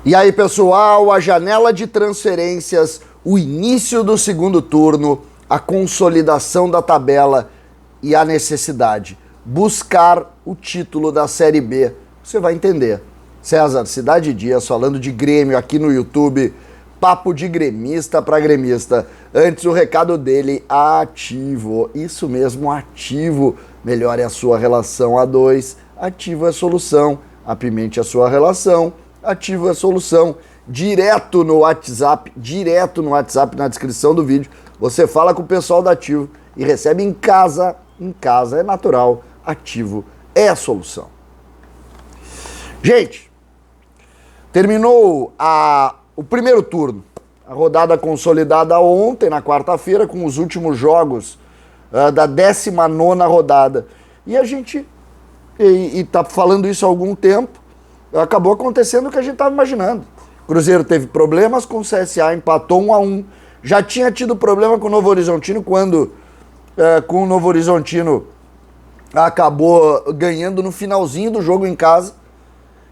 E aí, pessoal, a janela de transferências, o início do segundo turno, a consolidação da tabela e a necessidade. Buscar o título da Série B. Você vai entender. César, Cidade Dias, falando de Grêmio aqui no YouTube. Papo de gremista para gremista. Antes, o recado dele, Ativo. Isso mesmo, Ativo. Melhore a sua relação a dois. Ativo é a solução. Apimente a sua relação. Ativo é a solução. Direto no WhatsApp, na descrição do vídeo. Você fala com o pessoal da Ativo e recebe em casa. Em casa é natural. Ativo é a solução. Gente, terminou o primeiro turno. A rodada consolidada ontem, na quarta-feira, com os últimos jogos da 19ª rodada. E a gente, e tá falando isso há algum tempo, acabou acontecendo o que a gente estava imaginando. O Cruzeiro teve problemas com o CSA, empatou 1-1. Já tinha tido problema com o Novo Horizontino quando com o Novo Horizontino acabou ganhando no finalzinho do jogo em casa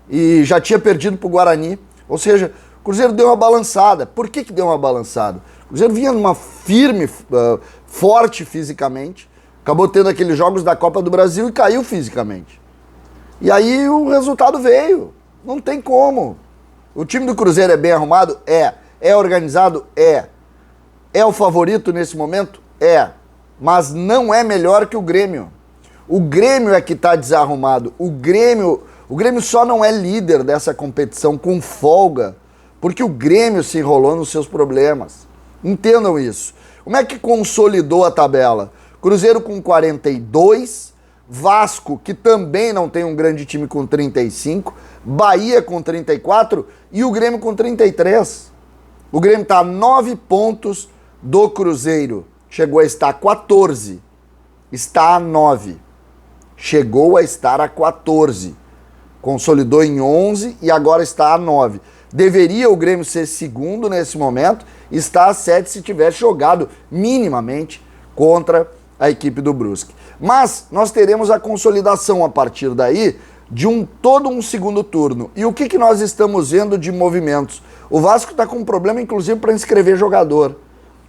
e já tinha perdido para o Guarani. Ou seja, o Cruzeiro deu uma balançada. Por que deu uma balançada? O Cruzeiro vinha numa firme, forte fisicamente, acabou tendo aqueles jogos da Copa do Brasil e caiu fisicamente. E aí o resultado veio. Não tem como. O time do Cruzeiro é bem arrumado? É. É organizado? É. É o favorito nesse momento? É. Mas não é melhor que o Grêmio. O Grêmio é que está desarrumado. O Grêmio só não é líder dessa competição com folga, porque o Grêmio se enrolou nos seus problemas. Entendam isso. Como é que consolidou a tabela? Cruzeiro com 42, Vasco, que também não tem um grande time, com 35, Bahia com 34 e o Grêmio com 33. O Grêmio está a 9 pontos do Cruzeiro. Chegou a estar a 14. Está a 9. Chegou a estar a 14. Consolidou em 11 e agora está a 9. Deveria o Grêmio ser segundo nesse momento, está a 7 se tivesse jogado minimamente contra a equipe do Brusque. Mas nós teremos a consolidação a partir daí de todo um segundo turno. E o que nós estamos vendo de movimentos? O Vasco está com um problema, inclusive, para inscrever jogador.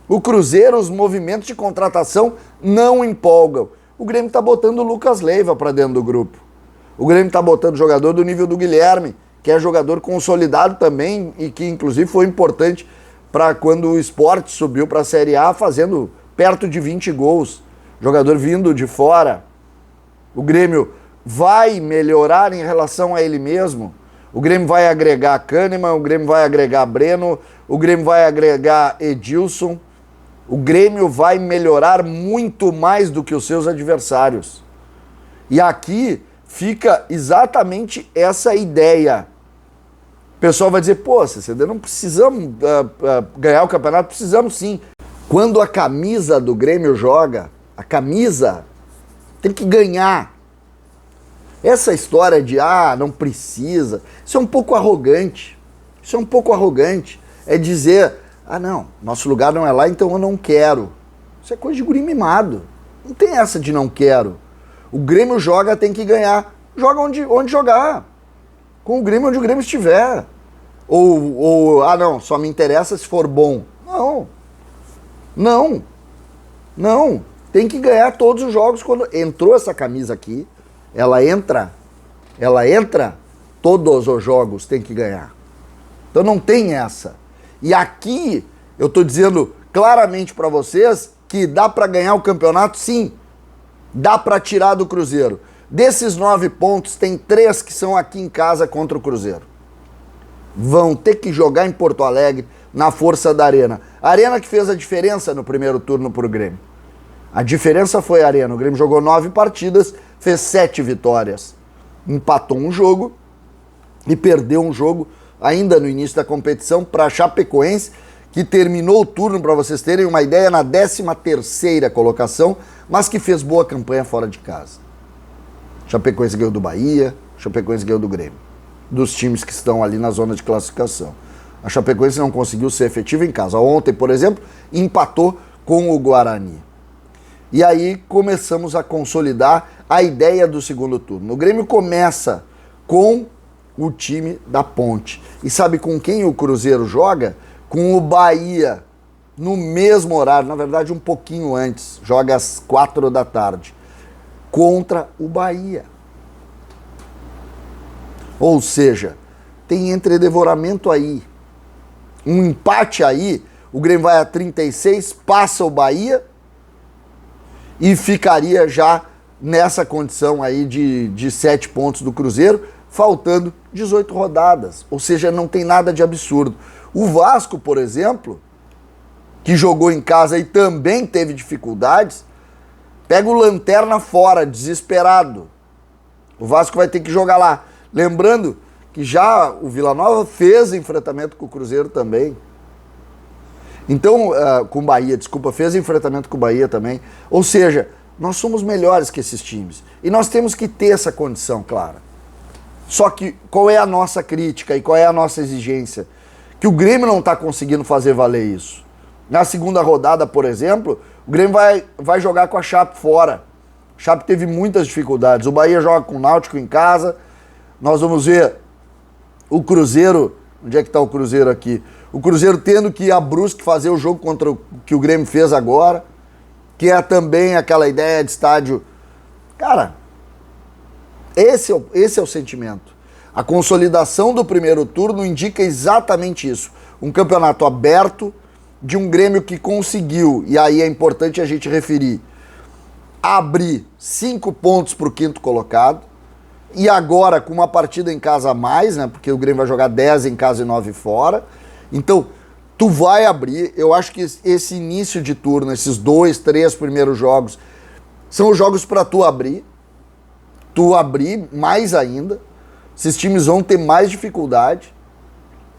O Cruzeiro, os movimentos de contratação não empolgam. O Grêmio está botando o Lucas Leiva para dentro do grupo. O Grêmio está botando jogador do nível do Guilherme, que é jogador consolidado também e que, inclusive, foi importante para quando o Sport subiu para a Série A, fazendo perto de 20 gols. Jogador vindo de fora. O Grêmio vai melhorar em relação a ele mesmo. O Grêmio vai agregar Kahneman, o Grêmio vai agregar Breno, o Grêmio vai agregar Edilson. O Grêmio vai melhorar muito mais do que os seus adversários. E aqui fica exatamente essa ideia. O pessoal vai dizer, pô, CCD, não precisamos ganhar o campeonato? Precisamos sim. Quando a camisa do Grêmio joga, a camisa tem que ganhar. Essa história de, não precisa, isso é um pouco arrogante. Isso é um pouco arrogante. É dizer, não, nosso lugar não é lá, então eu não quero. Isso é coisa de guri mimado. Não tem essa de não quero. O Grêmio joga, tem que ganhar. Joga onde jogar. Com o Grêmio onde o Grêmio estiver. Ou não, só me interessa se for bom. Não. Tem que ganhar todos os jogos. Quando entrou essa camisa aqui, ela entra, todos os jogos tem que ganhar. Então não tem essa. E aqui eu tô dizendo claramente para vocês que dá para ganhar o campeonato, sim. Dá para tirar do Cruzeiro. Desses 9 pontos, tem 3 que são aqui em casa contra o Cruzeiro. Vão ter que jogar em Porto Alegre, na força da Arena. A Arena que fez a diferença no primeiro turno pro Grêmio. A diferença foi a Arena. O Grêmio jogou 9 partidas, fez 7 vitórias. Empatou um jogo e perdeu um jogo ainda no início da competição para a Chapecoense, que terminou o turno, para vocês terem uma ideia, na 13ª colocação, mas que fez boa campanha fora de casa. Chapecoense ganhou do Bahia, Chapecoense ganhou do Grêmio, dos times que estão ali na zona de classificação. A Chapecoense não conseguiu ser efetiva em casa. Ontem, por exemplo, empatou com o Guarani. E aí começamos a consolidar a ideia do segundo turno. O Grêmio começa com o time da Ponte. E sabe com quem o Cruzeiro joga? Com o Bahia, no mesmo horário, na verdade um pouquinho antes, joga às 4 da tarde, contra o Bahia. Ou seja, tem entredevoramento aí, um empate aí, o Grêmio vai a 36, passa o Bahia e ficaria já nessa condição aí de 7 pontos do Cruzeiro, faltando 18 rodadas. Ou seja, não tem nada de absurdo. O Vasco, por exemplo, que jogou em casa e também teve dificuldades, pega o Lanterna fora, desesperado. O Vasco vai ter que jogar lá. Lembrando que já o Vila Nova fez enfrentamento com o Cruzeiro também. Então, com o Bahia, desculpa, fez enfrentamento com o Bahia também. Ou seja, nós somos melhores que esses times. E nós temos que ter essa condição, clara. Só que qual é a nossa crítica e qual é a nossa exigência? Que o Grêmio não está conseguindo fazer valer isso. Na segunda rodada, por exemplo, o Grêmio vai jogar com a Chape fora. A Chape teve muitas dificuldades. O Bahia joga com o Náutico em casa. Nós vamos ver o Cruzeiro. Onde é que está o Cruzeiro aqui? O Cruzeiro tendo que ir a Brusque fazer o jogo contra o que o Grêmio fez agora. Que é também aquela ideia de estádio. Cara, esse é o sentimento. A consolidação do primeiro turno indica exatamente isso. Um campeonato aberto, de um Grêmio que conseguiu, e aí é importante a gente referir, abrir 5 pontos para o quinto colocado, e agora com uma partida em casa a mais, né? Porque o Grêmio vai jogar 10 em casa e 9 fora. Então, tu vai abrir. Eu acho que esse início de turno, esses 2, 3 primeiros jogos, são os jogos para tu abrir. Tu abrir mais ainda. Esses times vão ter mais dificuldade.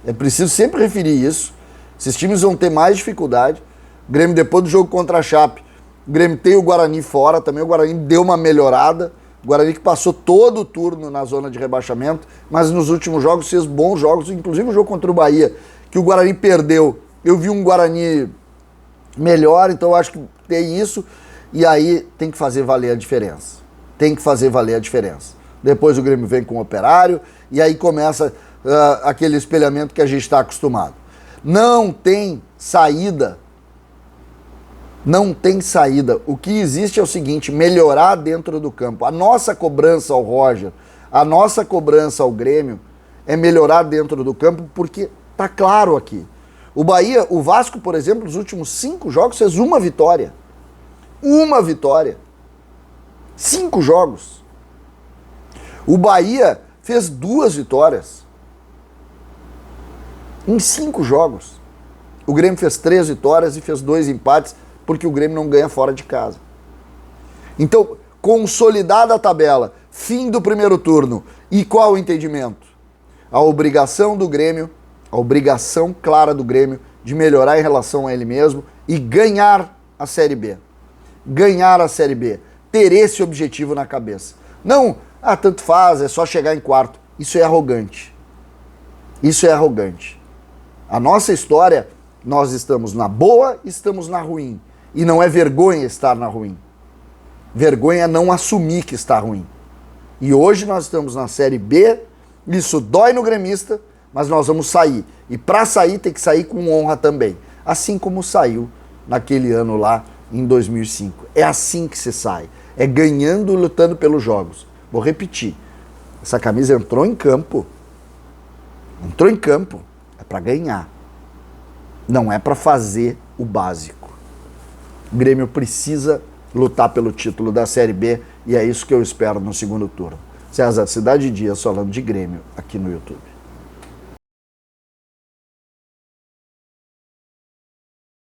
É preciso sempre referir isso. Esses times vão ter mais dificuldade. O Grêmio, depois do jogo contra a Chape, o Grêmio tem o Guarani fora também. O Guarani deu uma melhorada. O Guarani que passou todo o turno na zona de rebaixamento, mas nos últimos jogos fez bons jogos, inclusive o jogo contra o Bahia, que o Guarani perdeu. Eu vi um Guarani melhor, então eu acho que tem isso. E aí tem que fazer valer a diferença. Tem que fazer valer a diferença. Depois o Grêmio vem com o Operário e aí começa aquele espelhamento que a gente está acostumado. Não tem saída. Não tem saída. O que existe é o seguinte, melhorar dentro do campo. A nossa cobrança ao Roger, a nossa cobrança ao Grêmio é melhorar dentro do campo, porque tá claro aqui. O Bahia, o Vasco, por exemplo, nos últimos 5 jogos fez uma vitória. Uma vitória. 5 jogos. O Bahia fez 2 vitórias. Em 5 jogos. O Grêmio fez 3 vitórias e fez 2 empates, porque o Grêmio não ganha fora de casa. Então, consolidada a tabela, fim do primeiro turno, e qual o entendimento? A obrigação do Grêmio, a obrigação clara do Grêmio de melhorar em relação a ele mesmo e ganhar a Série B. Ganhar a Série B. Ter esse objetivo na cabeça. Não, tanto faz, é só chegar em quarto. Isso é arrogante. Isso é arrogante. A nossa história, nós estamos na boa, estamos na ruim. E não é vergonha estar na ruim. Vergonha é não assumir que está ruim. E hoje nós estamos na Série B, isso dói no gremista, mas nós vamos sair. E para sair tem que sair com honra também. Assim como saiu naquele ano lá em 2005. É assim que se sai. É ganhando, lutando pelos jogos. Vou repetir. Essa camisa entrou em campo. Entrou em campo. É para ganhar. Não é para fazer o básico. O Grêmio precisa lutar pelo título da Série B e é isso que eu espero no segundo turno. César, Cidade Dias falando de Grêmio aqui no YouTube.